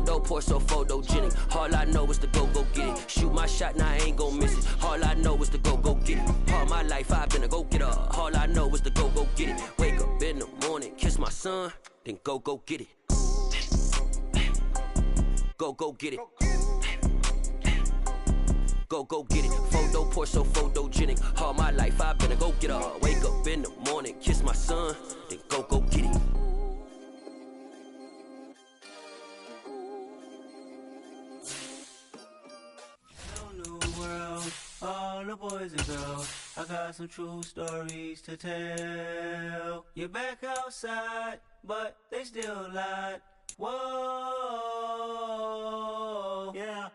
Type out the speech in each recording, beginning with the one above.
Photo poor, so photogenic. All I know is to go get it. Shoot my shot, now I ain't gon' miss it. All I know is to go get it. All my life I've been a go-getter. All I know is to go get it. Wake up in the morning, kiss my son, then go get it. Go get it. Go get it. Photo poor, so photogenic. All my life I've been a go-getter. Wake up in the morning, kiss my son, then go get it. All the boys and girls, I got some true stories to tell. You're back outside, but they still lied. Whoa, yeah.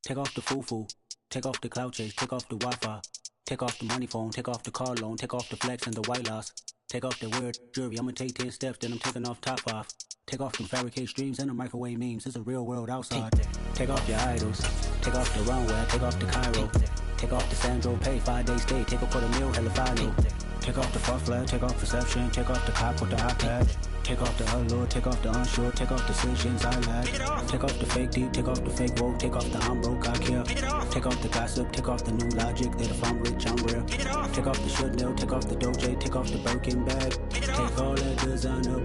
Take off the foo-foo, take off the cloud chase, take off the Wi-Fi. Take off the money phone, take off the car loan, take off the flex and the white loss. Take off the weird jewelry, I'ma take 10 steps, then I'm taking off top off. Take off the fabricate streams and the microwave memes, it's a real world outside. Take off your idols, take off the runway, take off the Cairo. Take off the Sandro pay, 5-day stay, take a quarter meal, hella final. Take off the fuck flag, take off perception, take off the cop with the iPad. Take off the allure, take off the unsure, take off decisions I lack. Take off the fake deep, take off the fake woke, take off the I'm broke, I care. Take off the gossip, take off the new logic, that if I'm rich, I'm real. Take off the should know, take off the doje, take off the Birkin bag. Take all that designer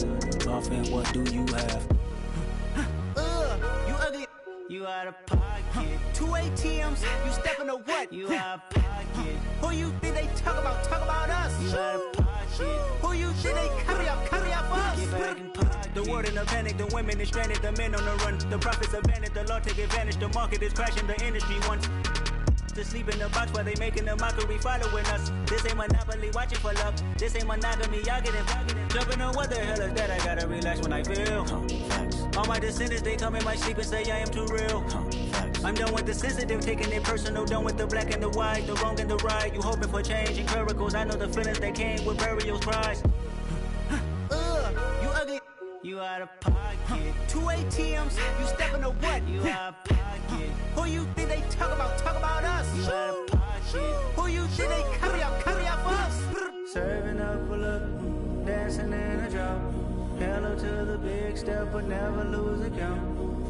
off and what do you have? You ugly, you out of pocket. 2 ATMs, you stepping to what? You out of pocket. Who you think they talk about us? You out of pocket. Who you think they carry up us? Get back in pocket. The world in a panic, the women is stranded, the men on the run. The profits abandoned, the law take advantage, the market is crashing, the industry wants to sleep in the box while they making a mockery following us. This ain't Monopoly, watching for love. This ain't monogamy, y'all getting jumping on what the hell is that? I gotta relax when I feel. All my descendants, they come in my sleep and say I am too real. I'm done with the sensitive, taking it personal. Done with the black and the white, the wrong and the right. You hoping for change and miracles. I know the feelings that came with burial cries. You ugly, you out of pocket. 2 ATMs, you stepping to what? You out of pocket. Who you think they talk about us? You out of pocket. Who you think they carry up us? Serving up a look, dancing in a drop. Hello to the big step, but never lose a count.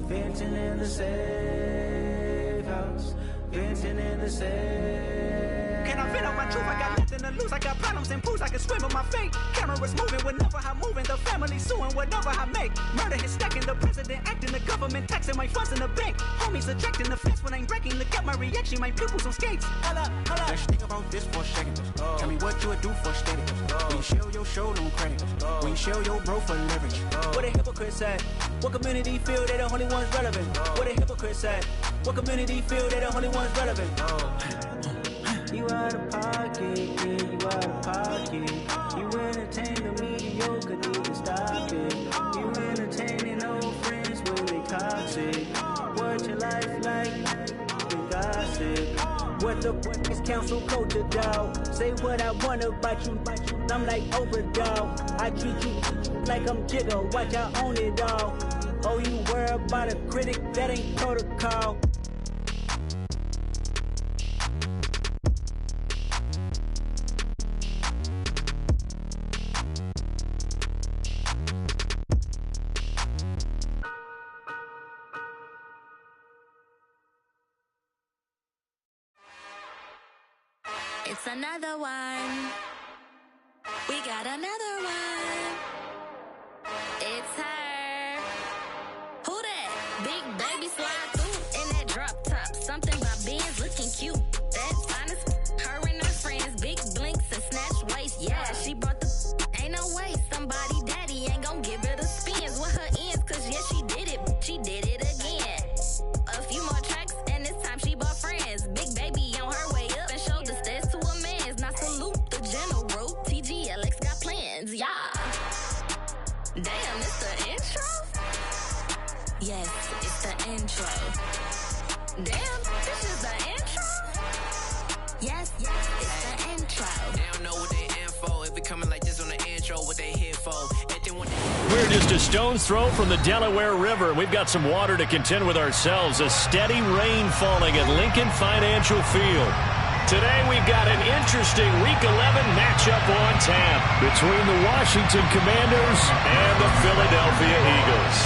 Venting in the safe house. Venting in the safe. Can I vent out my truth? I got nothing to lose. I got problems and pools. I can swim with my fate. Cameras moving whenever I'm moving. The family suing whatever I make. Murder is stacking. The president acting. The government taxing my funds in the bank. Homies ejecting the fence when I'm breaking. Look at my reaction. My pupils on skates. Hold up. Let's think about this for a second. Tell me what you would do for status. When you show your show, no credit. When you show your bro for leverage. What a hypocrite said. What community feel they the only ones relevant? What a hypocrite said. What community feel they the only ones relevant? You out of pocket, yeah, you out of pocket. You entertain the mediocre, need to stop it. You entertaining old friends when they toxic. What your life like? You gossip. What the fuck is council culture, dog? Say what I want about you, I'm like overdog. I treat you like I'm Jigga, watch I own it all. Oh, you worry about a critic, that ain't protocol. It's another one. We got another one. It's her. Who that? Big baby slide through in that drop top. Something about Benz looking cute. That's honest. Her and her friends, big blinks and snatch waist. Yeah, she brought the. Ain't no way somebody daddy ain't gon' give her the spins with her ends. Cause yeah, she did it. She did it again. A few more tracks and this time she bought friends. Big baby on her way up and showed the stairs to a man's. Now salute the general. TGLX got plans, yeah. Damn, it's the intro? Yes, it's the intro. Damn, this is the intro? Yes, it's the intro. They don't know what they in for. If we coming like this on the intro, what they here for. We're just a stone's throw from the Delaware River. We've got some water to contend with ourselves. A steady rain falling at Lincoln Financial Field. Today we've got an interesting Week 11 matchup on tap between the Washington Commanders and the Philadelphia Eagles.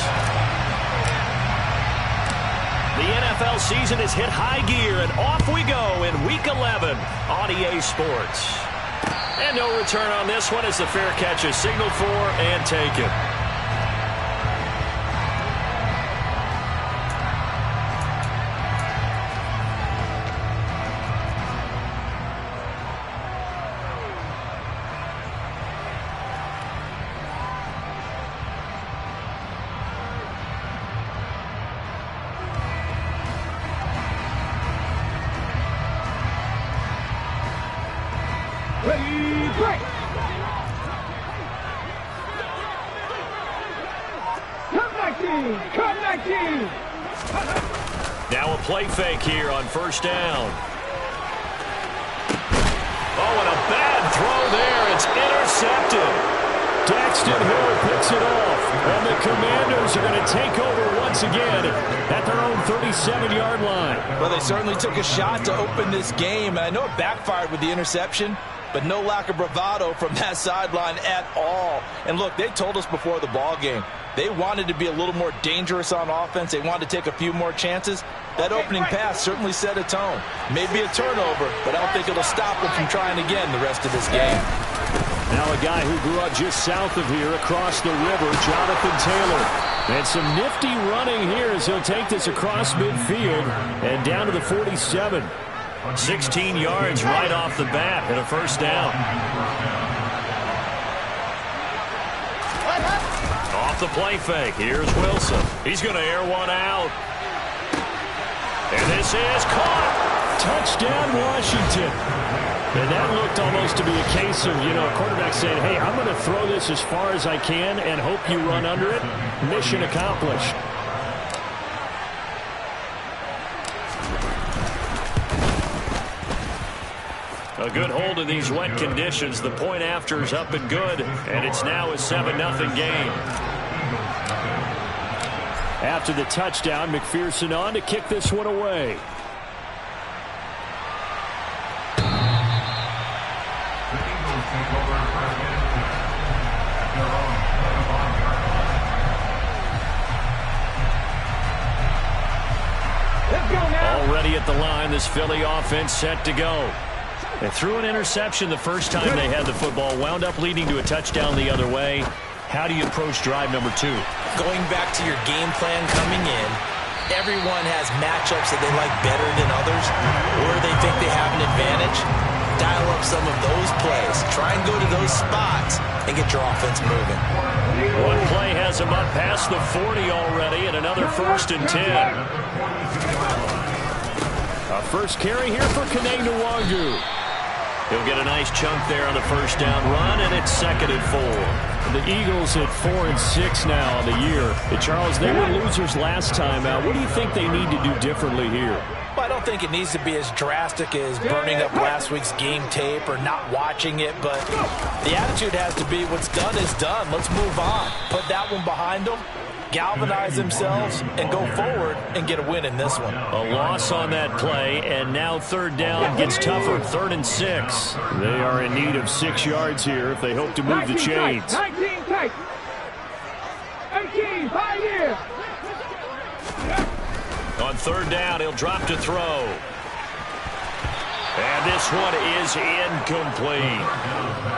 The NFL season has hit high gear, and off we go in Week 11 on EA Sports. And no return on this one as the fair catch is signaled for and taken. Now a play fake here on first down. Oh, and a bad throw there. It's intercepted. Daxton Hill picks it off. And the Commanders are going to take over once again at their own 37-yard line. Well, they certainly took a shot to open this game. And I know it backfired with the interception, but no lack of bravado from that sideline at all. And look, they told us before the ball game, they wanted to be a little more dangerous on offense. They wanted to take a few more chances. That opening pass certainly set a tone. Maybe a turnover, but I don't think it'll stop them from trying again the rest of this game. Now a guy who grew up just south of here across the river, Jonathan Taylor. And some nifty running here as he'll take this across midfield and down to the 47. 16 yards right off the bat and a first down. Off the play fake, here's Wilson. He's going to air one out. And this is caught. Touchdown, Washington. And that looked almost to be a case of, a quarterback saying, hey, I'm going to throw this as far as I can and hope you run under it. Mission accomplished. A good hold in these wet conditions. The point after is up and good, and it's now a 7-0 game. After the touchdown, McPherson on to kick this one away. Already at the line, this Philly offense set to go. They threw an interception the first time they had the football, wound up leading to a touchdown the other way. How do you approach drive number 2? Going back to your game plan coming in, everyone has matchups that they like better than others, or they think they have an advantage. Dial up some of those plays. Try and go to those spots and get your offense moving. One play has him up past the 40 already, and another 1st and 10. A first carry here for Kene Nwangu. He'll get a nice chunk there on the first down run, and it's 2nd and 4. The Eagles at 4-6 now on the year. Charles, they were losers last time out. What do you think they need to do differently here? Well, I don't think it needs to be as drastic as burning up last week's game tape or not watching it, but the attitude has to be what's done is done. Let's move on. Put that one behind them, galvanize themselves, and go forward and get a win in this one. A loss on that play, and now 3rd down gets tougher. 3rd and 6. They are in need of 6 yards here if they hope to move the chains. 19 tight. 18, 5 years. On 3rd down, he'll drop to throw. And this one is incomplete.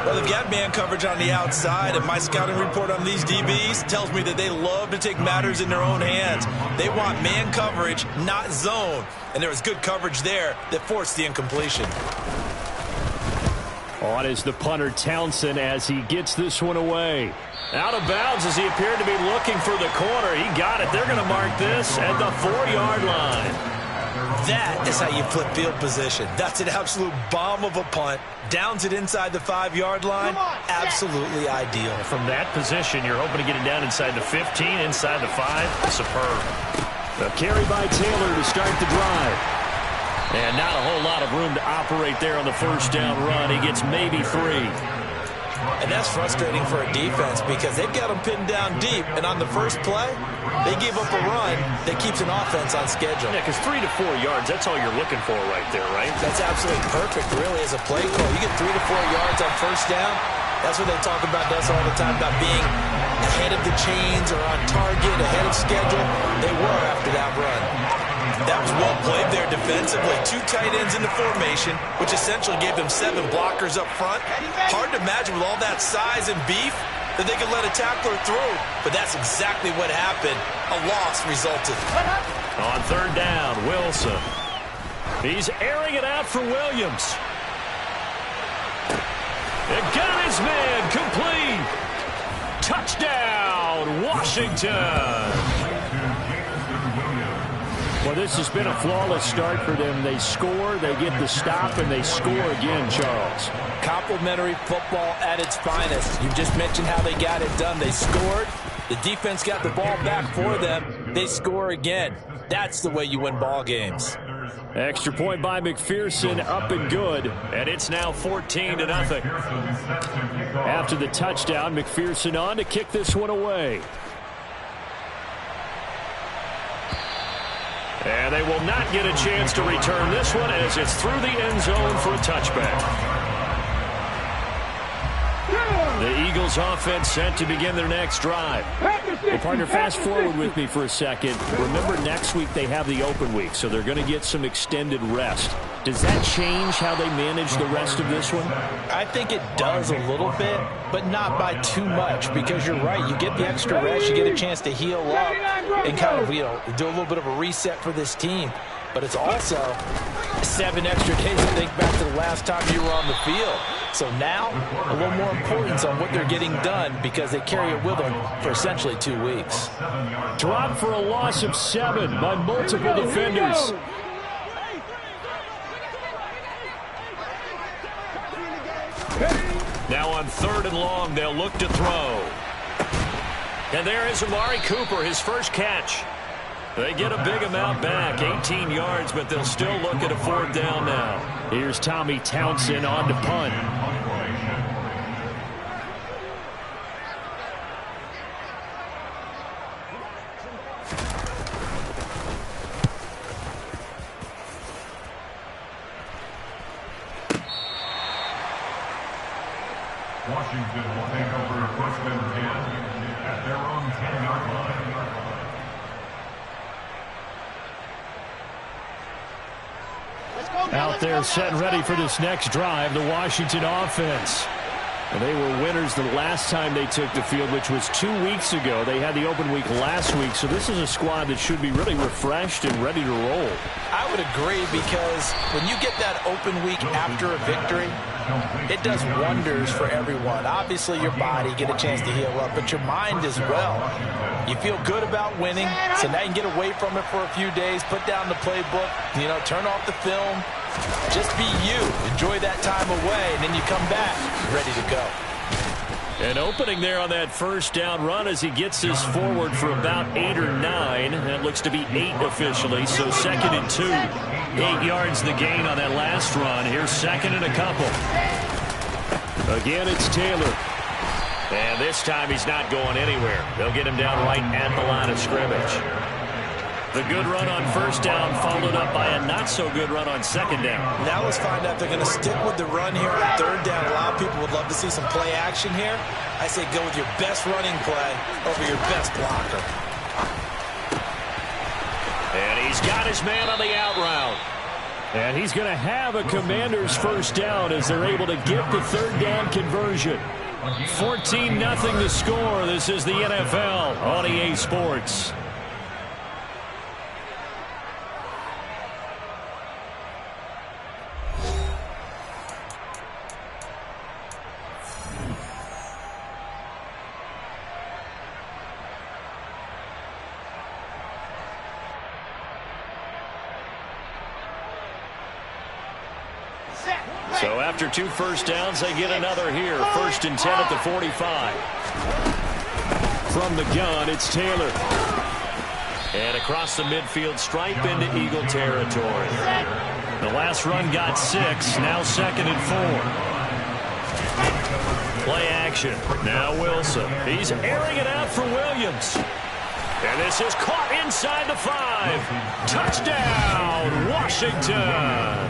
Well, they've got man coverage on the outside, and my scouting report on these DBs tells me that they love to take matters in their own hands. They want man coverage, not zone. And there was good coverage there that forced the incompletion. On is the punter, Townsend, as he gets this one away. Out of bounds as he appeared to be looking for the corner. He got it. They're going to mark this at the 4-yard line. That is how you flip field position. That's an absolute bomb of a punt. Downs it inside the 5-yard line. Absolutely ideal. From that position, you're hoping to get it down inside the 15, inside the 5. Superb. A carry by Taylor to start the drive. And not a whole lot of room to operate there on the first down run. He gets maybe 3. And that's frustrating for a defense because they've got them pinned down deep. And on the first play, they gave up a run that keeps an offense on schedule. Yeah, because 3 to 4 yards, that's all you're looking for right there, right? That's absolutely perfect, really, as a play call. You get 3 to 4 yards on first down. That's what they talk about us all the time, about being ahead of the chains or on target, ahead of schedule. They were after that run. That was well played there defensively. 2 tight ends in the formation, which essentially gave them 7 blockers up front. Hard to imagine with all that size and beef that they could let a tackler through. But that's exactly what happened. A loss resulted. On third down, Wilson. He's airing it out for Williams. And got his man complete. Touchdown, Washington. Well, this has been a flawless start for them. They score, they get the stop, and they score again, Charles. Complimentary football at its finest. You just mentioned how they got it done. They scored. The defense got the ball back for them. They score again. That's the way you win ball games. Extra point by McPherson, up and good, and it's now 14-0. After the touchdown, McPherson on to kick this one away. And they will not get a chance to return this one as it's through the end zone for a touchback. The Eagles offense set to begin their next drive. Well, partner, fast forward with me for a second. Remember, next week they have the open week, so they're going to get some extended rest. Does that change how they manage the rest of this one? I think it does a little bit, but not by too much, because you're right. You get the extra rest, you get a chance to heal up and kind of, do a little bit of a reset for this team. But it's also 7 extra days to think back to the last time you were on the field. So now, a little more importance on what they're getting done because they carry it with them for essentially 2 weeks. Drop for a loss of 7 by multiple defenders. Now on 3rd and long, they'll look to throw. And there is Amari Cooper, his first catch. They get a big amount back, 18 yards, but they'll still look at a 4th down now. Here's Tommy Townsend on to punt. Washington will take over 1st and 10 at their own 10-yard line. Out there set and ready for this next drive, the Washington offense. And they were winners the last time they took the field, which was 2 weeks ago. They had the open week last week, so this is a squad that should be really refreshed and ready to roll. I would agree, because when you get that open week after a victory, it does wonders for everyone. Obviously, your body, get a chance to heal up, but your mind as well. You feel good about winning, so now you can get away from it for a few days, put down the playbook, turn off the film. Just be you. Enjoy that time away, and then you come back ready to go. An opening there on that 1st down run as he gets this forward for about 8 or 9. That looks to be 8 officially, so 2nd and 2. 8 yards the gain on that last run. Here's 2nd and a couple. Again, it's Taylor. And this time he's not going anywhere. They'll get him down right at the line of scrimmage. The good run on 1st down followed up by a not-so-good run on 2nd down. Now let's find out if they're going to stick with the run here on 3rd down. A lot of people would love to see some play action here. I say go with your best running play over your best blocker. And he's got his man on the out route. And he's going to have a Commanders 1st down as they're able to get the 3rd down conversion. 14-0 the score. This is the NFL on EA Sports. So after 2 1st downs, they get another here. 1st and 10 at the 45. From the gun, it's Taylor. And across the midfield stripe into Eagle territory. The last run got 6. Now 2nd and 4. Play action. Now Wilson. He's airing it out for Williams. And this is caught inside the 5. Touchdown, Washington.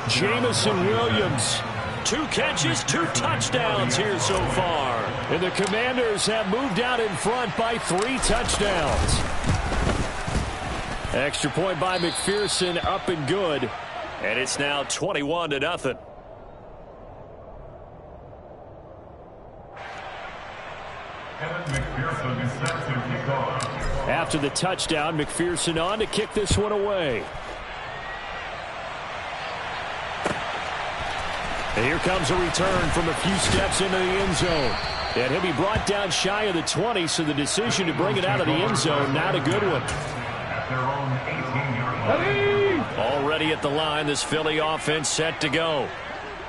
Jamison Williams. 2 catches, 2 touchdowns here so far. And the Commanders have moved out in front by 3 touchdowns. Extra point by McPherson, up and good. And it's now 21-0. After the touchdown, McPherson on to kick this one away. And here comes a return from a few steps into the end zone. And he'll be brought down shy of the 20, so the decision to bring it out of the end zone, not a good one. Already at the line, this Philly offense set to go.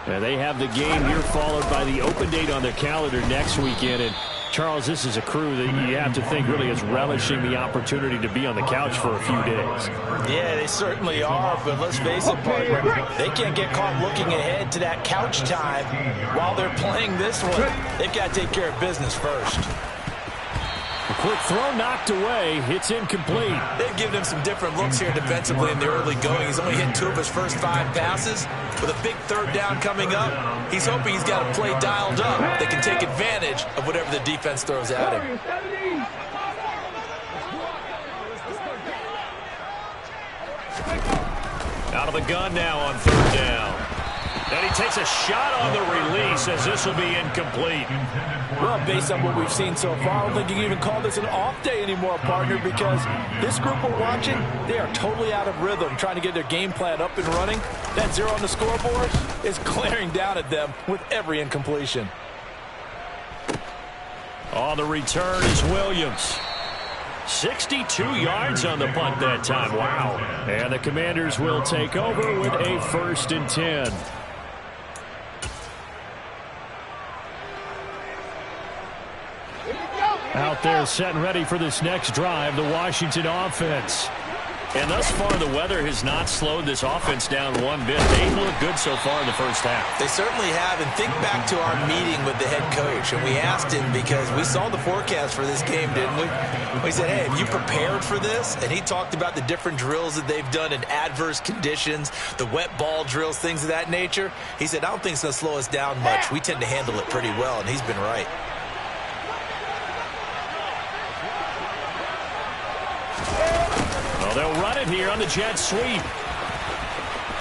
And they have the game here followed by the open date on their calendar next weekend. And Charles, this is a crew that you have to think really is relishing the opportunity to be on the couch for a few days. Yeah, they certainly are, but let's face it, partner, they can't get caught looking ahead to that couch time while they're playing this one. They've got to take care of business first. A quick throw knocked away. It's incomplete. They've given him some different looks here defensively in the early going. He's only hit 2 of his first 5 passes. With a big third down coming up, he's hoping he's got a play dialed up that can take advantage of whatever the defense throws at him. Out of the gun now on 3rd down. And he takes a shot on the release as this will be incomplete. Well, based on what we've seen so far, I don't think you can even call this an off day anymore, partner, because this group we're watching, they are totally out of rhythm, trying to get their game plan up and running. That 0 on the scoreboard is glaring down at them with every incompletion. On the return is Williams. 62 yards on the punt that time. Wow. And the Commanders will take over with a 1st and 10. Out there set and ready for this next drive, the Washington offense. And thus far, the weather has not slowed this offense down one bit. They've looked good so far in the first half. They certainly have. And think back to our meeting with the head coach. And we asked him, because we saw the forecast for this game, didn't we? We said, hey, have you prepared for this? And he talked about the different drills that they've done in adverse conditions, the wet ball drills, things of that nature. He said, I don't think it's going to slow us down much. We tend to handle it pretty well, and he's been right. Well, they'll run it here on the jet sweep.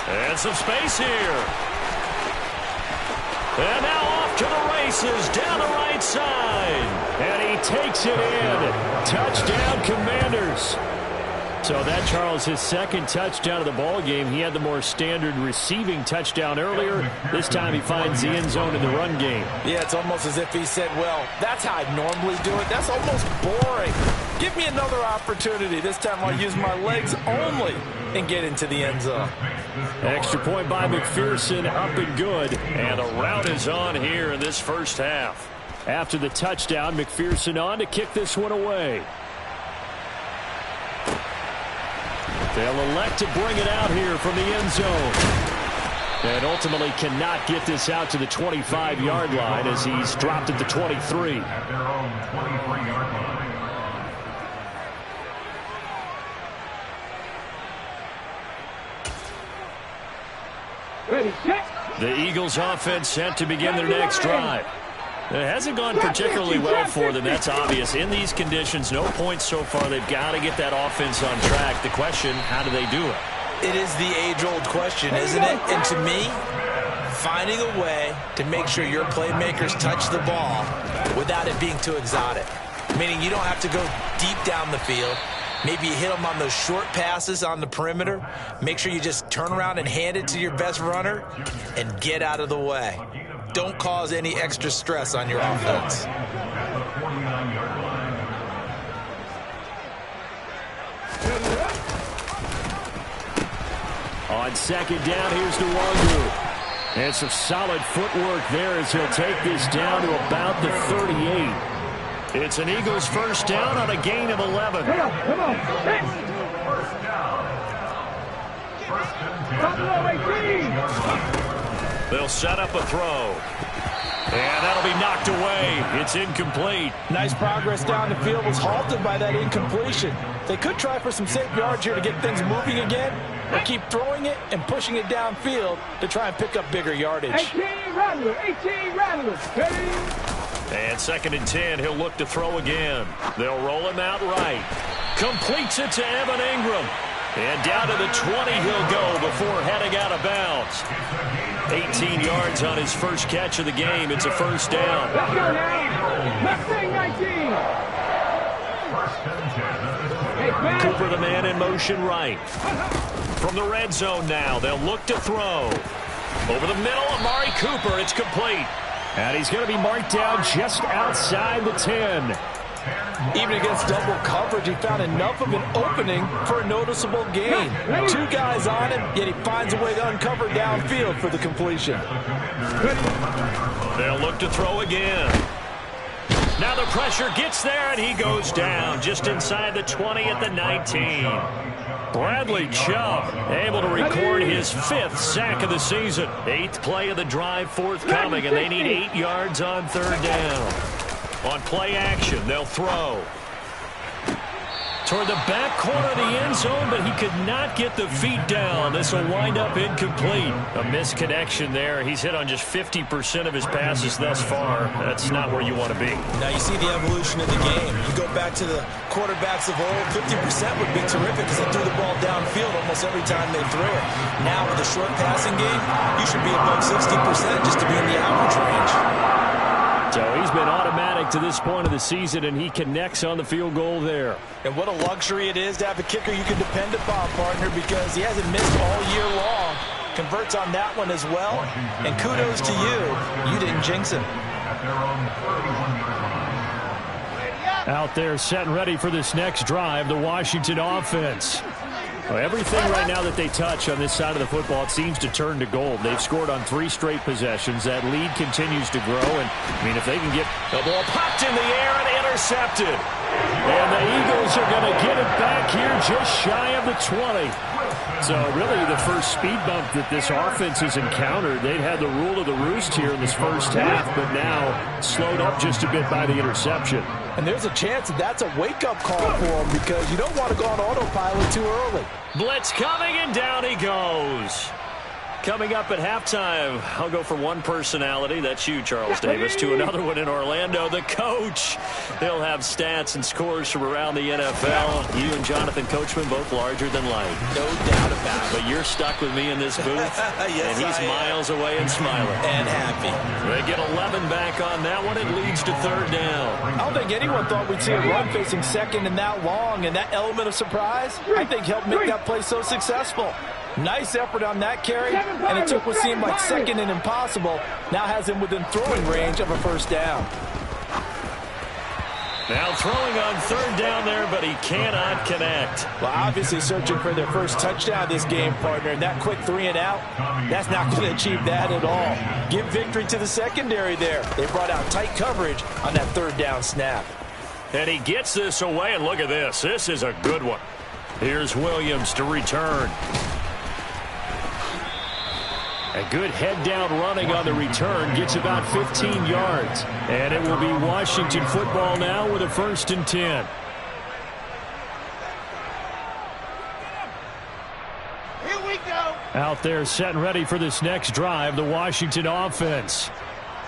And some space here. And now off to the races down the right side. And he takes it in. Touchdown, Commanders. So that, Charles, his 2nd touchdown of the ball game. He had the more standard receiving touchdown earlier. This time he finds the end zone in the run game. Yeah, it's almost as if he said, well, that's how I normally do it. That's almost boring. Give me another opportunity. This time I'll use my legs only and get into the end zone. Extra point by McPherson, up and good. And a rout is on here in this first half. After the touchdown, McPherson on to kick this one away. They'll elect to bring it out here from the end zone. And ultimately cannot get this out to the 25-yard line as he's dropped at the 23. At their own 23-yard line. The Eagles offense set to begin their next drive. It hasn't gone particularly well for them, that's obvious. In these conditions, no points so far. They've got to get that offense on track. The question, how do they do it? It is the age-old question, isn't it? And to me, finding a way to make sure your playmakers touch the ball without it being too exotic. Meaning you don't have to go deep down the field. Maybe you hit them on those short passes on the perimeter. Make sure you just turn around and hand it to your best runner and get out of the way. Don't cause any extra stress on your offense. On 2nd down, here's Nwangu. And some solid footwork there as he'll take this down to about the 38. It's an Eagles 1st down on a gain of 11. First down. They'll set up a throw. And that'll be knocked away. It's incomplete. Nice progress down the field was halted by that incompletion. They could try for some safe yards here to get things moving again, or keep throwing it and pushing it downfield to try and pick up bigger yardage. 18 Rattler. And 2nd and 10, he'll look to throw again. They'll roll him out right. Completes it to Evan Ingram. And down to the 20 he'll go before heading out of bounds. 18 yards on his first catch of the game. It's a first down. Let's go now. Let's say 19. Cooper, the man in motion right. From the red zone now, they'll look to throw. Over the middle, Amari Cooper. It's complete. And he's going to be marked down just outside the 10. Even against double coverage, he found enough of an opening for a noticeable gain. Two guys on him, yet he finds a way to uncover downfield for the completion. They'll look to throw again. Now the pressure gets there, and he goes down just inside the 20 at the 19. Bradley Chubb able to record his 5th sack of the season. 8th play of the drive forthcoming, and they need 8 yards on third down. On play action, they'll throw. Toward the back corner of the end zone, but he could not get the feet down. This will wind up incomplete. A misconnection there. He's hit on just 50% of his passes thus far. That's not where you want to be. Now you see the evolution of the game. You go back to the quarterbacks of old, 50% would be terrific because they threw the ball downfield almost every time they threw it. Now with a short passing game, you should be above 60% just to be in the average range. So he's been automatic to this point of the season, and he connects on the field goal there. And what a luxury it is to have a kicker you can depend upon, partner, because he hasn't missed all year long. Converts on that one as well. And kudos to you. You didn't jinx him. Out there set and ready for this next drive, the Washington offense. Well, everything right now that they touch on this side of the football, it seems to turn to gold. They've scored on 3 straight possessions. That lead continues to grow. And, I mean, if they can get the ball popped in the air and intercepted. And the Eagles are going to get it back here just shy of the 20. So, really, the first speed bump that this offense has encountered, they'd had the rule of the roost here in this first half, but now slowed up just a bit by the interception. And there's a chance that that's a wake-up call for him because you don't want to go on autopilot too early. Blitz coming, and down he goes. Coming up at halftime, I'll go from one personality, that's you, Charles Davis, to another one in Orlando, the coach. He'll have stats and scores from around the NFL. You and Jonathan Coachman, both larger than life. No doubt about it. But you're stuck with me in this booth, yes, and he's miles away and smiling. And happy. They get 11 back on that one. It leads to third down. I don't think anyone thought we'd see a run facing second and that long, and that element of surprise, I think, helped make that play so successful. Nice effort on that carry, and it took what seemed like second and impossible. Now has him within throwing range of a first down. Now throwing on third down there, but he cannot connect. Well, obviously searching for their first touchdown this game, partner, and that quick 3 and out, that's not going to achieve that at all. Give victory to the secondary there. They brought out tight coverage on that third down snap. And he gets this away, and look at this. This is a good one. Here's Williams to return. A good head-down running on the return gets about 15 yards. And it will be Washington football now with a 1st and 10. Here we go. Out there set and ready for this next drive, the Washington offense.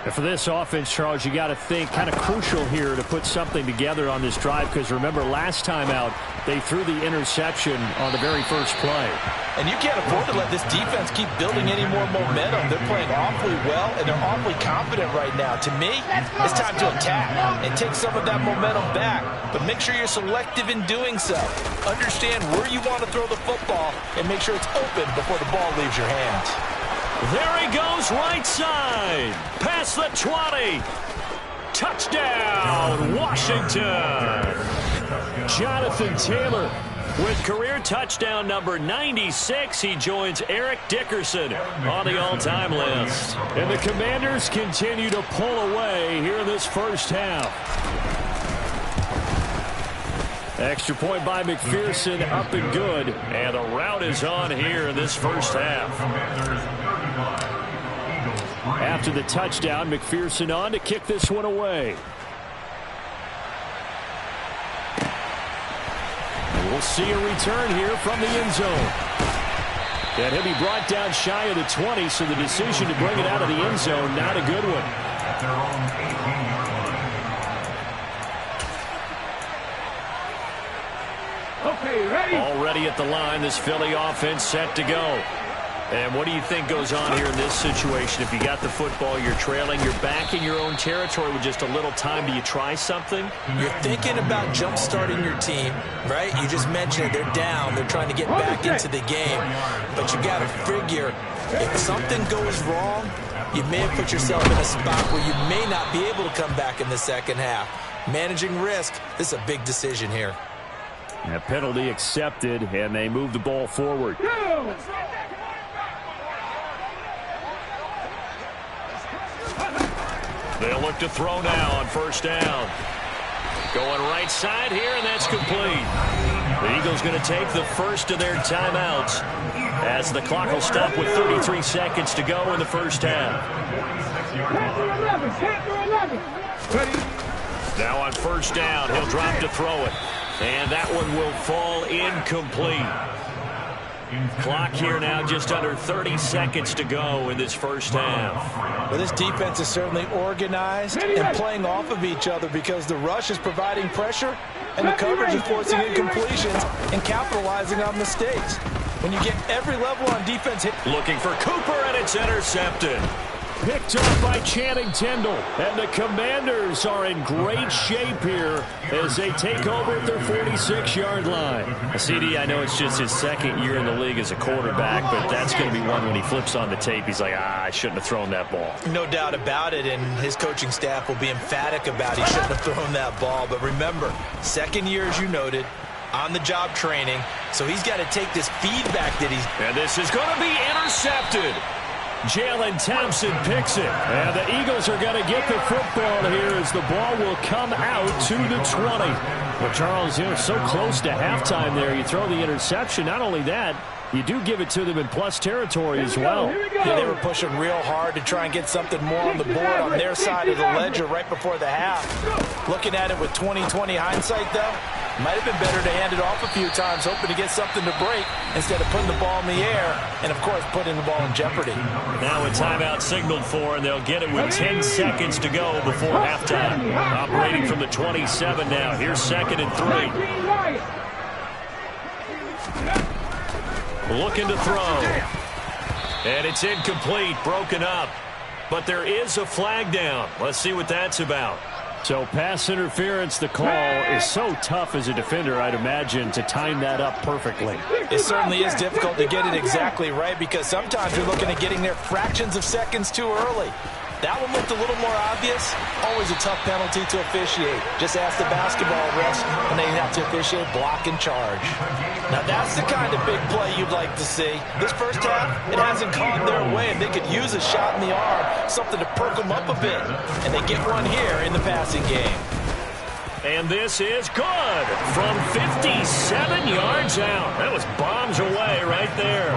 And for this offense, Charles, you got to think kind of crucial here to put something together on this drive because remember last time out they threw the interception on the very first play. And you can't afford to let this defense keep building any more momentum. They're playing awfully well, and they're awfully confident right now. To me, it's time to attack and take some of that momentum back. But make sure you're selective in doing so. Understand where you want to throw the football and make sure it's open before the ball leaves your hands. There he goes, right side. Past the 20. Touchdown, Washington. Jonathan Taylor with career touchdown number 96. He joins Eric Dickerson on the all-time list. And the Commanders continue to pull away here in this first half. Extra point by McPherson, up and good. And the route is on here in this first half. After the touchdown, McPherson on to kick this one away. And we'll see a return here from the end zone. And he'll be brought down shy of the 20, so the decision to bring it out of the end zone, not a good one. Okay, ready? Already at the line, this Philly offense set to go. And what do you think goes on here in this situation? If you got the football, you're trailing, you're back in your own territory with just a little time. Do you try something? You're thinking about jump-starting your team, right? You just mentioned it. They're down. They're trying to get back into the game. But you got to figure, if something goes wrong, you may have put yourself in a spot where you may not be able to come back in the second half. Managing risk, this is a big decision here. A penalty accepted, and they move the ball forward. They'll look to throw now on first down. Going right side here, and that's complete. The Eagles going to take the first of their timeouts as the clock will stop with 33 seconds to go in the first half. Now on first down, he'll drop to throw it. And that one will fall incomplete. Clock here now just under 30 seconds to go in this first half. Well, this defense is certainly organized and playing off of each other because the rush is providing pressure and the coverage is forcing incompletions and capitalizing on mistakes. When you get every level on defense hit. Looking for Cooper, and it's intercepted. Picked up by Channing Tindall. And the Commanders are in great shape here as they take over at their 46-yard line. CD, I know it's just his second year in the league as a quarterback, but that's going to be one when he flips on the tape. He's like, I shouldn't have thrown that ball. No doubt about it, and his coaching staff will be emphatic about he shouldn't have thrown that ball. But remember, second year, as you noted, on-the-job training, so he's got to take this feedback that he's... And this is going to be intercepted. Jalen Thompson picks it. And the Eagles are going to get the football here as the ball will come out to the 20. Well, Charles, so close to halftime there. You throw the interception. Not only that, you do give it to them in plus territory as well. Yeah, they were pushing real hard to try and get something more on the board on their side of the ledger right before the half. Looking at it with 20/20 hindsight, though, might have been better to hand it off a few times, hoping to get something to break instead of putting the ball in the air and, of course, putting the ball in jeopardy. Now a timeout signaled for, and they'll get it with 10 seconds to go before halftime. Operating from the 27 now. Here's 2nd and 3. Looking to throw. And it's incomplete, broken up. But there is a flag down. Let's see what that's about. So pass interference, the call is so tough as a defender, I'd imagine, to time that up perfectly. It certainly is difficult to get it exactly right because sometimes you're looking at getting there fractions of seconds too early. That one looked a little more obvious. Always a tough penalty to officiate. Just ask the basketball refs when they have to officiate block and charge. Now that's the kind of big play you'd like to see. This first half, it hasn't gone their way, and they could use a shot in the arm, something to perk them up a bit. And they get one here in the passing game. And this is good from 57 yards out. That was bombs away right there.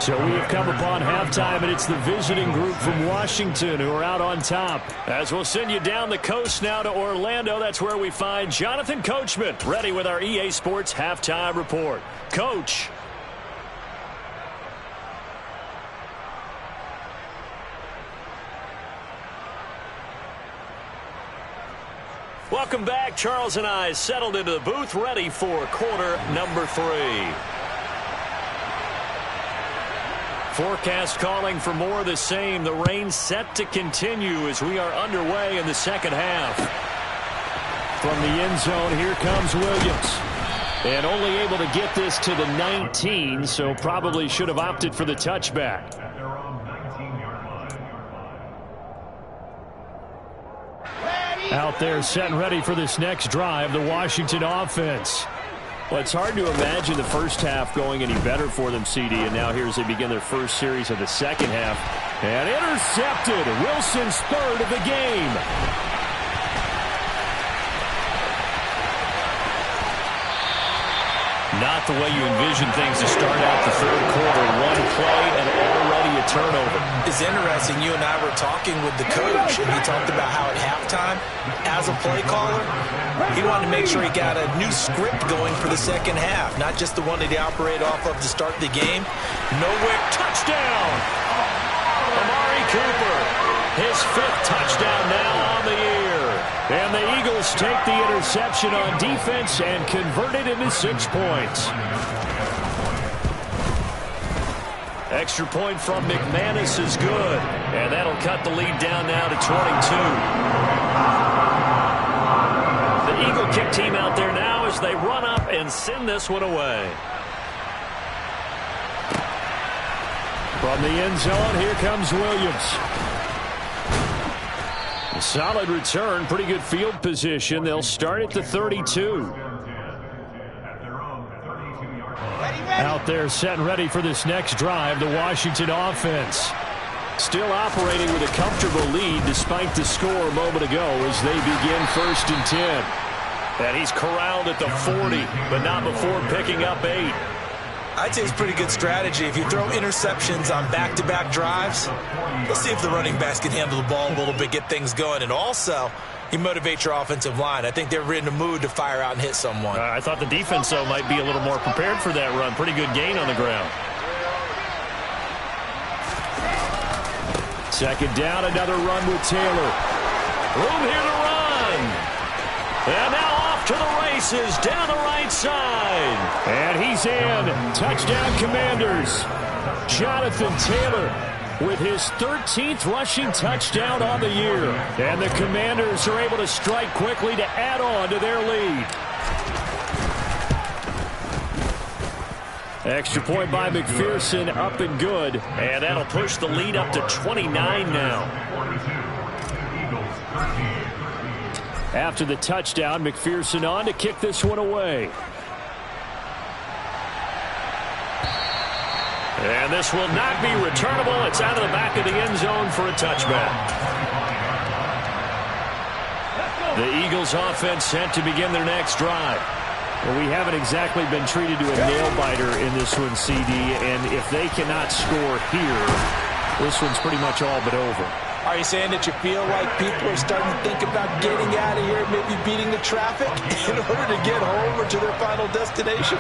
So we have come upon halftime, and it's the visiting group from Washington who are out on top. As we'll send you down the coast now to Orlando, that's where we find Jonathan Coachman, ready with our EA Sports Halftime Report. Coach. Welcome back. Charles and I settled into the booth, ready for quarter number 3. Forecast calling for more of the same. The rain set to continue as we are underway in the second half. From the end zone, here comes Williams. And only able to get this to the 19, so probably should have opted for the touchback. Out there set and ready for this next drive, the Washington offense. Well, it's hard to imagine the first half going any better for them, CD, and now here as they begin their first series of the second half. And intercepted. Wilson's third of the game. Not the way you envision things to start out the third quarter. One play and already a turnover. It's interesting. You and I were talking with the coach, and he talked about how at halftime, as a play caller, he wanted to make sure he got a new script going for the second half, not just the one that he operated off of to start the game. Nowhere. Touchdown! Amari Cooper, his 5th touchdown now on the year. And the Eagles take the interception on defense and convert it into 6 points. Extra point from McManus is good. And that'll cut the lead down now to 22. The Eagle kick team out there now as they run up and send this one away. From the end zone, here comes Williams. A solid return, pretty good field position. They'll start at the 32. Out there set and ready for this next drive, the Washington offense. Still operating with a comfortable lead despite the score a moment ago as they begin 1st and 10. And he's corralled at the 40, but not before picking up 8. I'd say it's pretty good strategy. If you throw interceptions on back-to-back drives, let's see if the running backs can handle the ball a little bit, get things going. And also, you motivate your offensive line. I think they're in the mood to fire out and hit someone. I thought the defense, though, might be a little more prepared for that run. Pretty good gain on the ground. 2nd down, another run with Taylor. Room here to run. And now off to the races down the right side. And he's in. Touchdown, Commanders. Jonathan Taylor with his 13th rushing touchdown on the year. And the Commanders are able to strike quickly to add on to their lead. Extra point by McPherson, up and good. And that'll push the lead up to 29 now. After the touchdown, McPherson on to kick this one away. And this will not be returnable. It's out of the back of the end zone for a touchback. The Eagles offense set to begin their next drive. Well, we haven't exactly been treated to a nail-biter in this one, CD, and if they cannot score here, this one's pretty much all but over. Are you saying that you feel like people are starting to think about getting out of here, maybe beating the traffic in order to get home or to their final destination?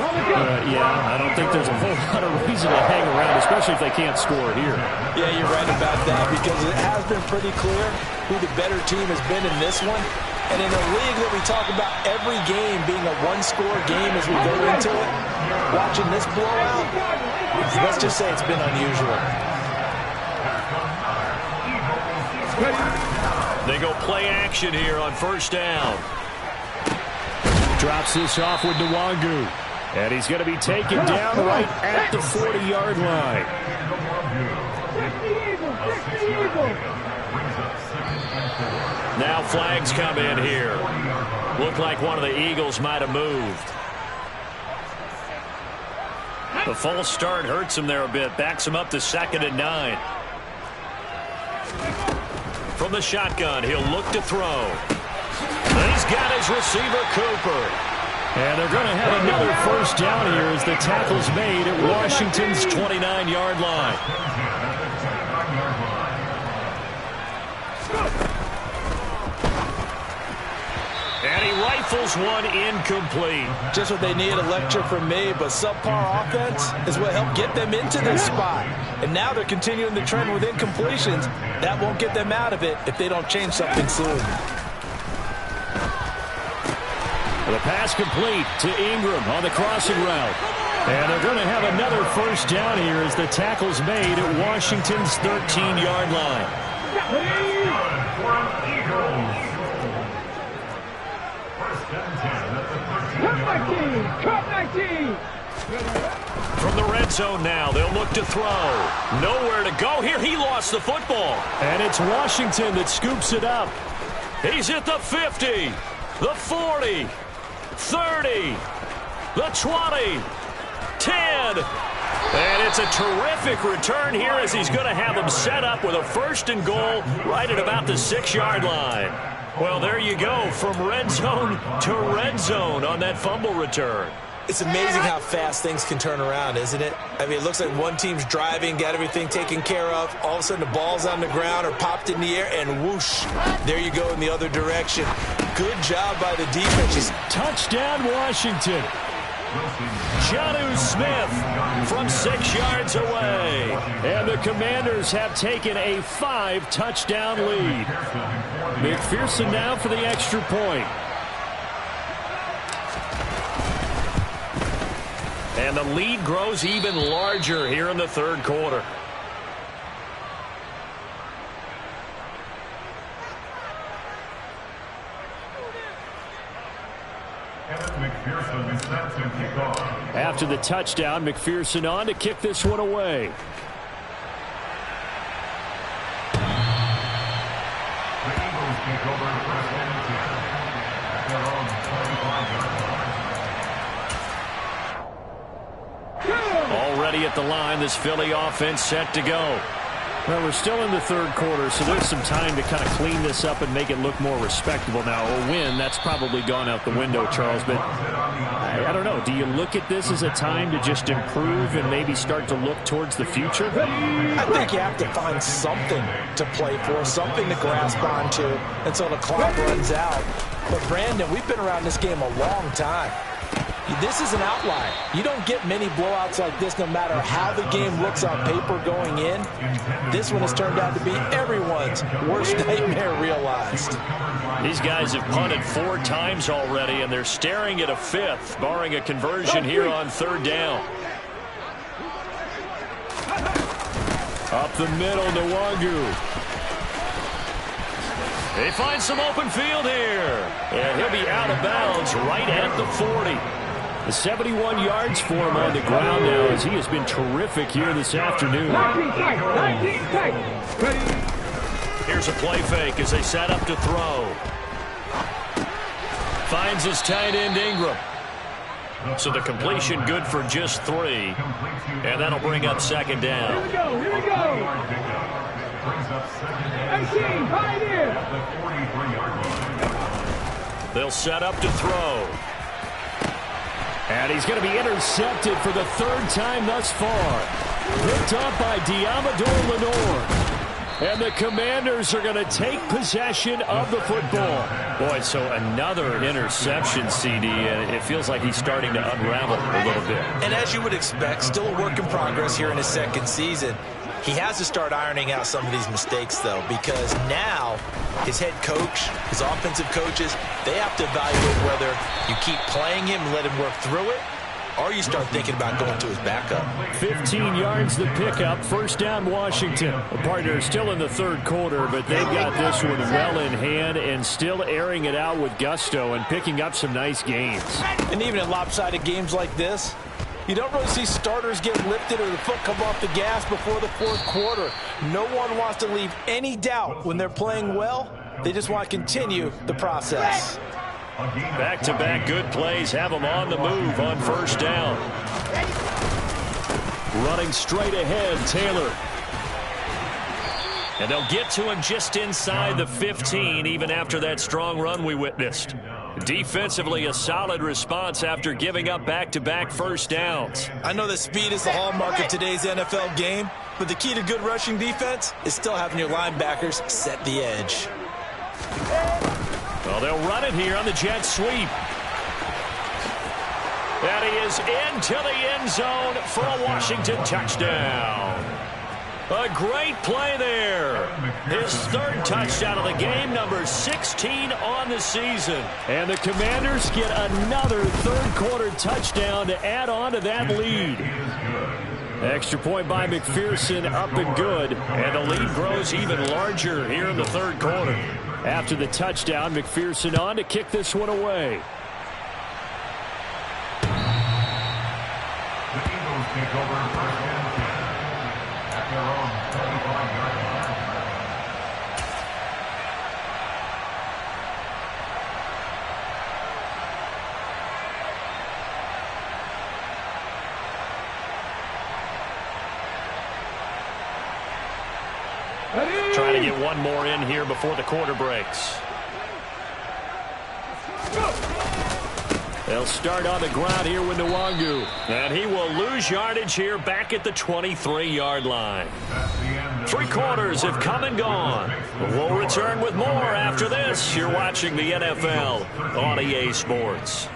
Yeah, I don't think there's a whole lot of reason to hang around, especially if they can't score here. Yeah, you're right about that, because it has been pretty clear who the better team has been in this one. And in a league that we talk about every game being a one-score game as we go into it, watching this blowout, let's just say it's been unusual. They go play action here on 1st down. Drops this off with Nwangu. And he's going to be taken down right at the 40-yard line. Now flags come in here. Looked like one of the Eagles might have moved. The false start hurts him there a bit. Backs him up to 2nd and 9. From the shotgun, he'll look to throw. And he's got his receiver, Cooper. And they're going to have another 1st down here as the tackle's made at Washington's 29-yard line. And he rifles one incomplete. Just what they need, a lecture from me, but subpar offense is what helped get them into this spot. And now they're continuing the trend with incompletions. That won't get them out of it if they don't change something soon. The pass complete to Ingram on the crossing route. And they're going to have another 1st down here as the tackle's made at Washington's 13-yard line. From the red zone now, they'll look to throw. Nowhere to go here. He lost the football. And it's Washington that scoops it up. He's at the 50, the 40, 30, the 20, 10. And it's a terrific return here as he's going to have them set up with a 1st and goal right at about the 6-yard line. Well, there you go, from red zone to red zone on that fumble return. It's amazing how fast things can turn around, isn't it? I mean, it looks like one team's driving, got everything taken care of. All of a sudden, the ball's on the ground or popped in the air, and whoosh, there you go in the other direction. Good job by the defense. Touchdown, Washington. Jonnu Smith from 6 yards away. And the Commanders have taken a 5-touchdown lead. McPherson now for the extra point. And the lead grows even larger here in the third quarter. After the touchdown, McPherson on to kick this one away. The Eagles take over first and 10 at their own 25 yard line. Already at the line, this Philly offense set to go. Well, we're still in the third quarter, so there's some time to kind of clean this up and make it look more respectable. Now, a win, that's probably gone out the window, Charles, but I don't know. Do you look at this as a time to just improve and maybe start to look towards the future? I think you have to find something to play for, something to grasp onto until the clock runs out. But, Brandon, we've been around this game a long time. This is an outlier. You don't get many blowouts like this no matter how the game looks on paper going in. This one has turned out to be everyone's worst nightmare realized. These guys have punted 4 times already, and they're staring at a 5th, barring a conversion here on third down. Up the middle, Nwangu. They find some open field here. And he'll be out of bounds right at the 40. The 71 yards for him on the ground now as he has been terrific here this afternoon. Here's a play fake as they set up to throw. Finds his tight end Ingram. So the completion good for just 3. And that'll bring up second down. Here we go. They'll set up to throw. And he's going to be intercepted for the 3rd time thus far. Picked up by Diamador Lenore. And the Commanders are going to take possession of the football. Boy, so another interception, CD, and it feels like he's starting to unravel a little bit. And as you would expect, still a work in progress here in his second season. He has to start ironing out some of these mistakes, though, because now his head coach, his offensive coaches, they have to evaluate whether you keep playing him and let him work through it, or you start thinking about going to his backup. 15 yards the pickup. First down, Washington. The partner is still in the third quarter, but they've got this one well in hand and still airing it out with gusto and picking up some nice gains. And even in lopsided games like this, you don't really see starters get lifted or the foot come off the gas before the fourth quarter. No one wants to leave any doubt when they're playing well. They just want to continue the process. Back-to-back good plays have them on the move on first down. Running straight ahead, Taylor. And they'll get to him just inside the 15, even after that strong run we witnessed. Defensively, a solid response after giving up back-to-back first downs. I know that speed is the hallmark of today's NFL game, but the key to good rushing defense is still having your linebackers set the edge. Well, they'll run it here on the jet sweep. And he is into the end zone for a Washington touchdown. A great play there. His 3rd touchdown of the game, number 16 on the season. And the Commanders get another third-quarter touchdown to add on to that lead. Extra point by McPherson, up and good. And the lead grows even larger here in the third quarter. After the touchdown, McPherson on to kick this one away. The Eagles take over first and 10 at their own 25 yard line. Trying to get one more in here before the quarter breaks. They'll start on the ground here with Nwangu. And he will lose yardage here back at the 23-yard line. 3 quarters have come and gone. We'll return with more after this. You're watching the NFL on EA Sports.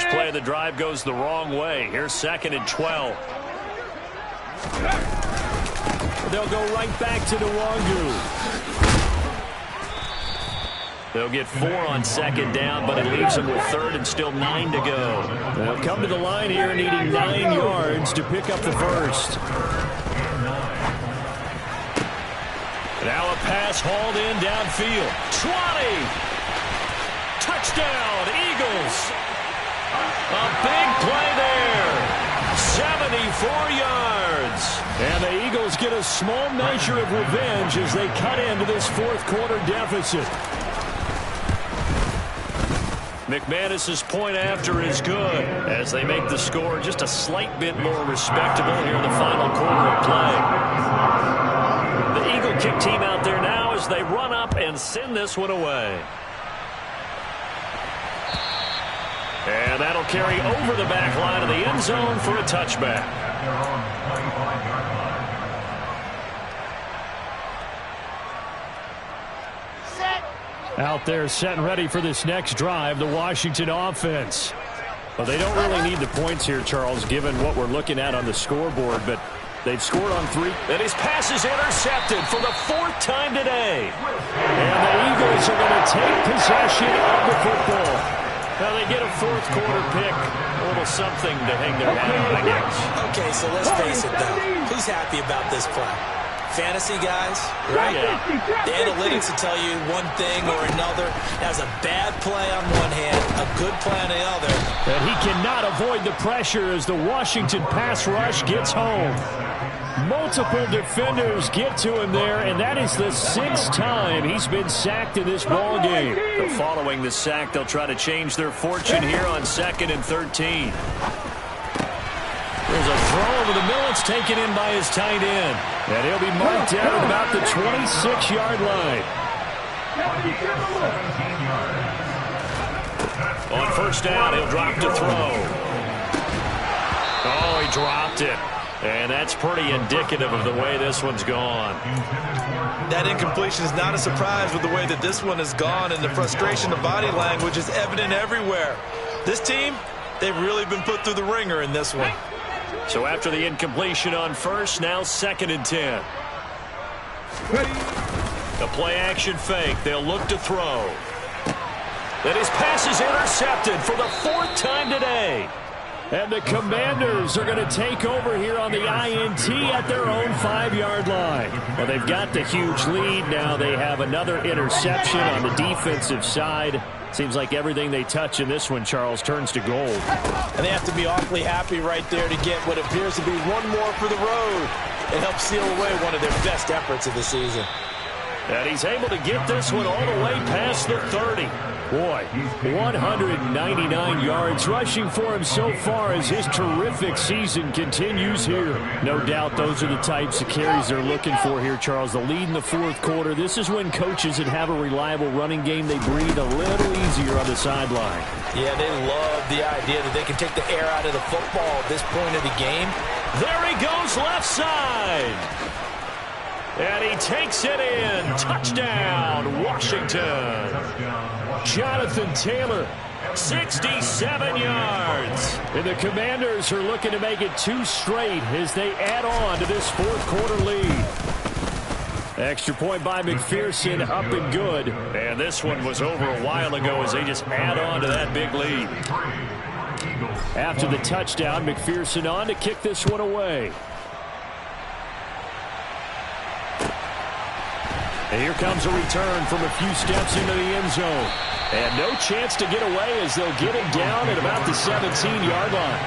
First play of the drive goes the wrong way. Here's 2nd and 12. They'll go right back to Nwangu. They'll get 4 on 2nd down, but it leaves them with 3rd and still 9 to go. They'll come to the line here needing 9 yards to pick up the first. Now a pass hauled in downfield. 20. Touchdown, Eagles. A big play there. 74 yards. And the Eagles get a small measure of revenge as they cut into this 4th quarter deficit. McManus's point after is good as they make the score just a slight bit more respectable here in the final quarter of play. The Eagle kick team out there now as they run up and send this one away. And that'll carry over the back line of the end zone for a touchback. Out there set and ready for this next drive, the Washington offense. Well, they don't really need the points here, Charles, given what we're looking at on the scoreboard, but they've scored on 3. And his pass is intercepted for the 4th time today. And the Eagles are going to take possession of the football. Now they get a 4th quarter pick. A little something to hang their hat on, I guess. Okay, so let's face it, though. Who's happy about this play? Fantasy guys, right? Yeah. The analytics will tell you one thing or another. That's a bad play on one hand, a good play on the other. And he cannot avoid the pressure as the Washington pass rush gets home. Multiple defenders get to him there, and that is the 6th time he's been sacked in this ball game. So following the sack, they'll try to change their fortune here on 2nd and 13. There's a throw over the middle. It's taken in by his tight end. And he'll be marked down at about the 26-yard line. On 1st down, he'll drop to throw. Oh, he dropped it. And that's pretty indicative of the way this one's gone. That incompletion is not a surprise with the way that this one has gone, and the frustration of body language is evident everywhere. This team, they've really been put through the ringer in this one. So after the incompletion on 1st, now 2nd and 10. The play-action fake. They'll look to throw. And his pass is intercepted for the 4th time today. And the Commanders are going to take over here on the INT at their own 5-yard line. Well, they've got the huge lead. Now they have another interception on the defensive side. Seems like everything they touch in this one, Charles, turns to gold. And they have to be awfully happy right there to get what appears to be one more for the road and help seal away one of their best efforts of the season. And he's able to get this one all the way past the 30. Boy, 199 yards rushing for him so far as his terrific season continues here. No doubt those are the types of carries they're looking for here, Charles. The lead in the 4th quarter. This is when coaches that have a reliable running game, they breathe a little easier on the sideline. Yeah, they love the idea that they can take the air out of the football at this point of the game. There he goes left side. And he takes it in. Touchdown, Washington. Jonathan Taylor, 67 yards. And the Commanders are looking to make it 2 straight as they add on to this 4th quarter lead. Extra point by McPherson, up and good. And this one was over a while ago as they just add on to that big lead. After the touchdown, McPherson on to kick this one away. And here comes a return from a few steps into the end zone. And no chance to get away as they'll get him down at about the 17-yard line.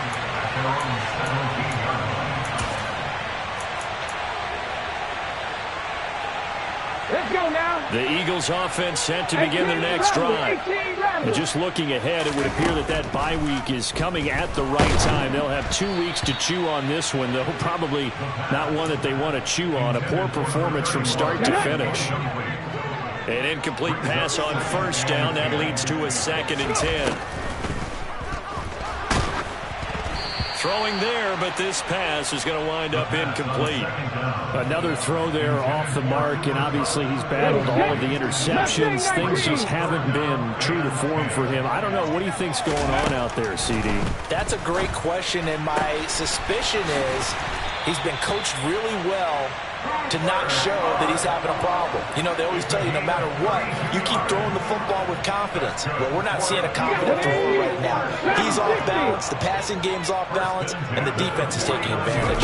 Let's go now. The Eagles offense set to begin their next drive. And just looking ahead, it would appear that that bye week is coming at the right time. They'll have 2 weeks to chew on this one, though probably not one that they want to chew on. A poor performance from start to finish. An incomplete pass on 1st down. That leads to a 2nd and 10. Throwing there, but this pass is going to wind up incomplete. Another throw there off the mark, and obviously he's battled all of the interceptions. Things just haven't been true to form for him. I don't know. What do you think's going on out there, CD? That's a great question, and my suspicion is he's been coached really well to not show that he's having a problem. You know, they always tell you no matter what, you keep throwing the football with confidence. Well, we're not seeing a confident thrower right now. He's off balance, the passing game's off balance, and the defense is taking advantage.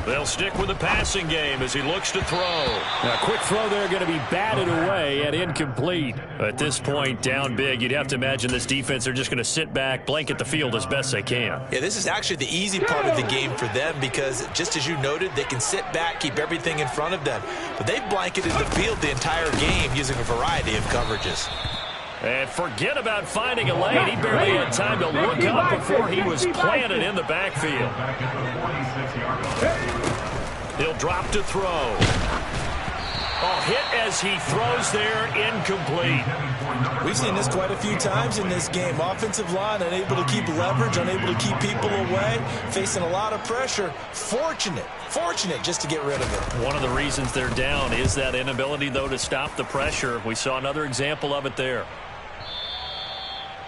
They'll stick with the passing game as he looks to throw. Now, a quick throw there going to be batted away and incomplete. At this point, down big, you'd have to imagine this defense are just going to sit back, blanket the field as best they can. Yeah, this is actually the easy part of the game for them because, just as you noted, they can sit back, keep everything in front of them. But they've blanketed the field the entire game using a variety of coverages. And forget about finding a lane. He barely had time to look up before he was planted in the backfield. He'll drop to throw. Oh, hit as he throws there, incomplete. We've seen this quite a few times in this game. Offensive line unable to keep leverage, unable to keep people away, facing a lot of pressure. Fortunate just to get rid of it. One of the reasons they're down is that inability, though, to stop the pressure. We saw another example of it there.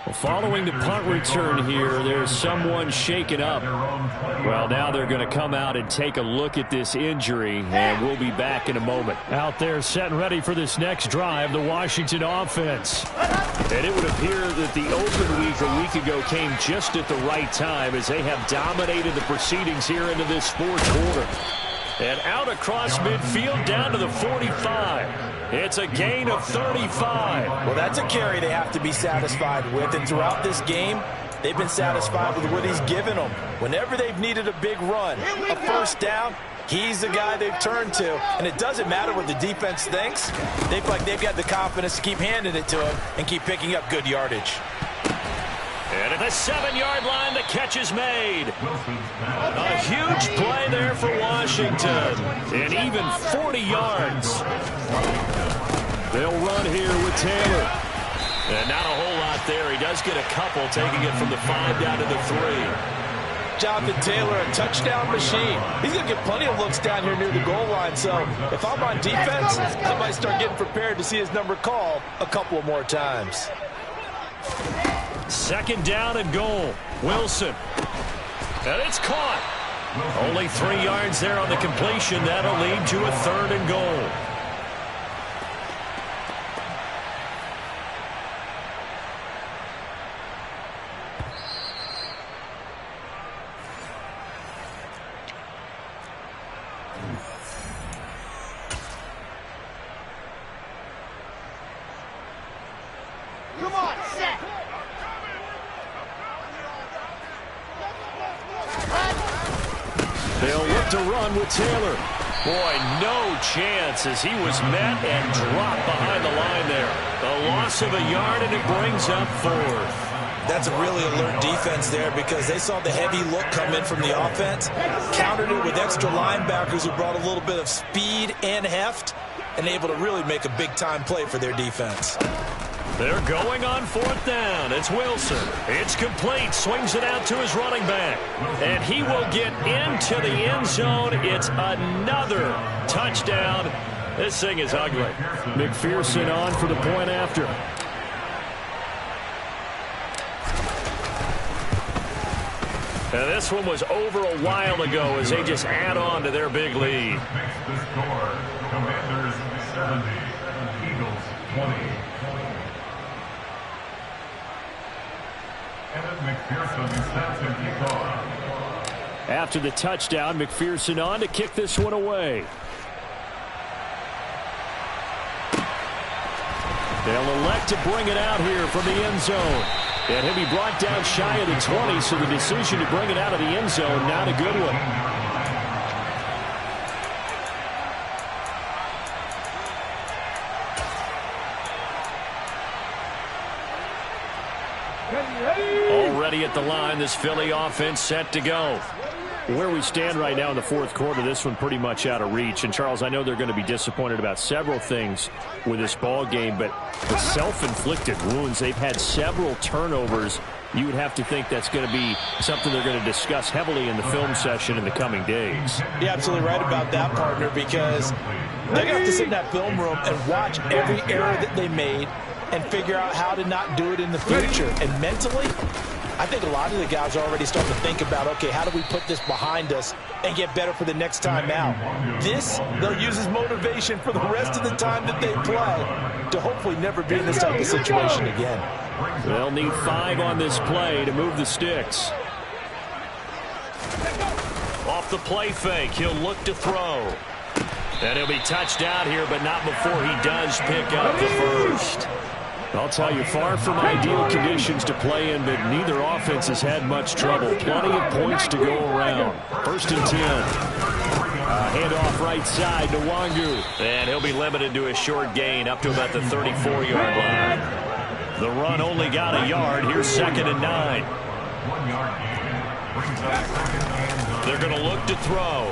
Well, following the punt return here, there's someone shaken up. Well, now they're going to come out and take a look at this injury, and we'll be back in a moment. Out there set and ready for this next drive, the Washington offense. And it would appear that the open week a week ago came just at the right time as they have dominated the proceedings here into this fourth quarter. And out across midfield down to the 45. It's a gain of 35. Well, that's a carry they have to be satisfied with. And throughout this game, they've been satisfied with what he's given them. Whenever they've needed a big run, a first down, he's the guy they've turned to. And it doesn't matter what the defense thinks. They feel like they've got the confidence to keep handing it to him and keep picking up good yardage. And at the 7-yard line, the catch is made. A huge play there for Washington. And even 40 yards. They'll run here with Taylor. And not a whole lot there. He does get a couple, taking it from the 5 down to the 3. Jonathan Taylor, a touchdown machine. He's going to get plenty of looks down here near the goal line. So if I'm on defense, I might start getting prepared to see his number called a couple more times. 2nd down and goal. Wilson. And it's caught. Only 3 yards there on the completion. That'll lead to a 3rd and goal. Come on, set. They'll look to run with Taylor. Boy, no chance as he was met and dropped behind the line there. A loss of a yard, and it brings up 4th. That's a really alert defense there because they saw the heavy look come in from the offense, countered it with extra linebackers who brought a little bit of speed and heft, and able to really make a big-time play for their defense. They're going on 4th down. It's Wilson. It's complete. Swings it out to his running back. And he will get into the end zone. It's another touchdown. This thing is ugly. McPherson on for the point after. And this one was over a while ago as they just add on to their big lead. Makes the score. Commanders 70, Eagles 20. McPherson sets him kickoff. After the touchdown, McPherson on to kick this one away. They'll elect to bring it out here from the end zone. And he'll be brought down shy of the 20, so the decision to bring it out of the end zone, not a good one. Already at the line, this Philly offense set to go. Where we stand right now in the fourth quarter, this one pretty much out of reach. And, Charles, I know they're going to be disappointed about several things with this ball game, but the self-inflicted wounds, they've had several turnovers you would have to think that's going to be something they're going to discuss heavily in the film session in the coming days. You're absolutely right about that, partner, because they're going to have to sit in that film room and watch every error that they made and figure out how to not do it in the future. And mentally, I think a lot of the guys are already starting to think about, okay, how do we put this behind us and get better for the next time out? This, they'll use as motivation for the rest of the time that they play to hopefully never be in this type of situation again. They'll need 5 on this play to move the sticks. Off the play fake, he'll look to throw. And he'll be touched out here, but not before he does pick up the first. I'll tell you, far from ideal conditions to play in, but neither offense has had much trouble. Plenty of points to go around. 1st and 10. Handoff right side to Wangu. And he'll be limited to a short gain up to about the 34-yard line. The run only got a yard. Here's 2nd and 9. They're going to look to throw.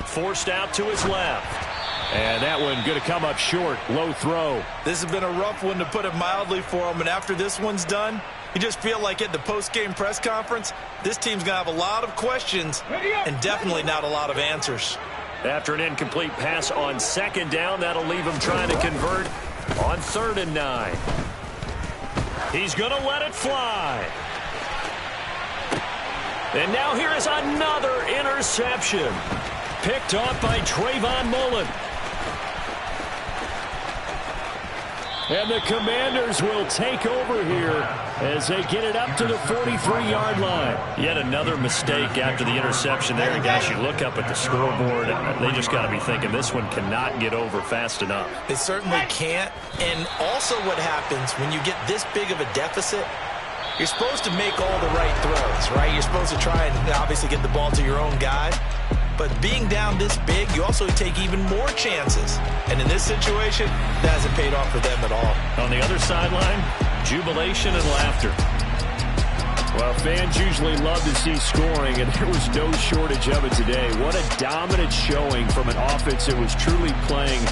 Forced out to his left. And that one going to come up short. Low throw. This has been a rough one, to put it mildly, for him. And after this one's done, you just feel like at the post-game press conference, this team's going to have a lot of questions and definitely not a lot of answers. After an incomplete pass on 2nd down, that'll leave him trying to convert on 3rd and 9. He's going to let it fly. And now here is another interception. Picked off by Trayvon Mullen. And the Commanders will take over here as they get it up to the 43-yard line. Yet another mistake after the interception there. And guys, you look up at the scoreboard, they just got to be thinking this one cannot get over fast enough. It certainly can't. And also what happens when you get this big of a deficit, you're supposed to make all the right throws, right? You're supposed to try and obviously get the ball to your own guys. But being down this big, you also take even more chances. And in this situation, that hasn't paid off for them at all. On the other sideline, jubilation and laughter. Well, fans usually love to see scoring, and there was no shortage of it today. What a dominant showing from an offense that was truly playing